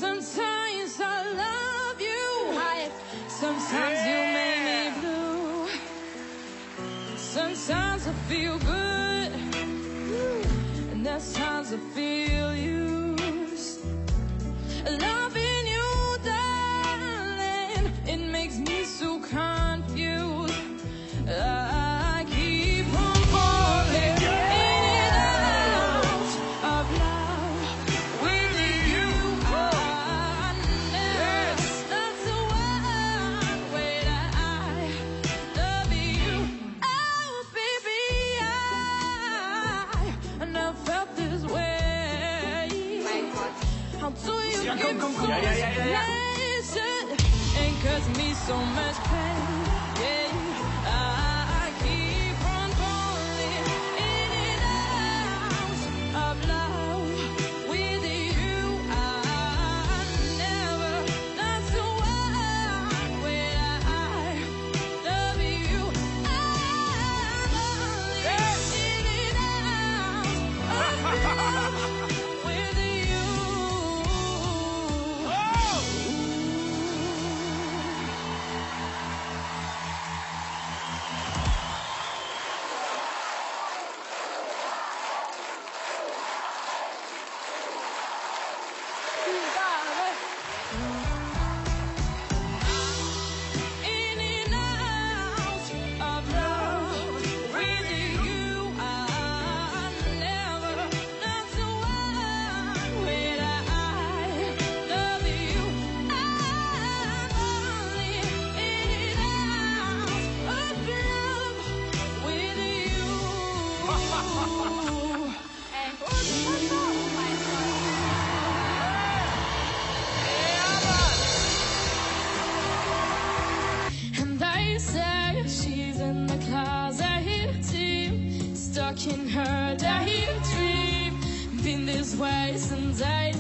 Sometimes I love you. Sometimes you make me blue. Sometimes I feel good, and there's times I feel used. Loving you, darling, it makes me so confused. I keep on falling in and out of love with you. I never stop to way that I love you. Oh, baby, I never felt this way. How do you give so much pleasure and cause me so much pain? Yeah, I keep on falling in and out of love with you. I never thought so way that I love you. I'm falling in and out of love with you. In and out of love with you. I never thought so way that I love you. I'm falling in and out of love with you. And they say she's in the closet, deep, stuck in her daydream. Been this way since 8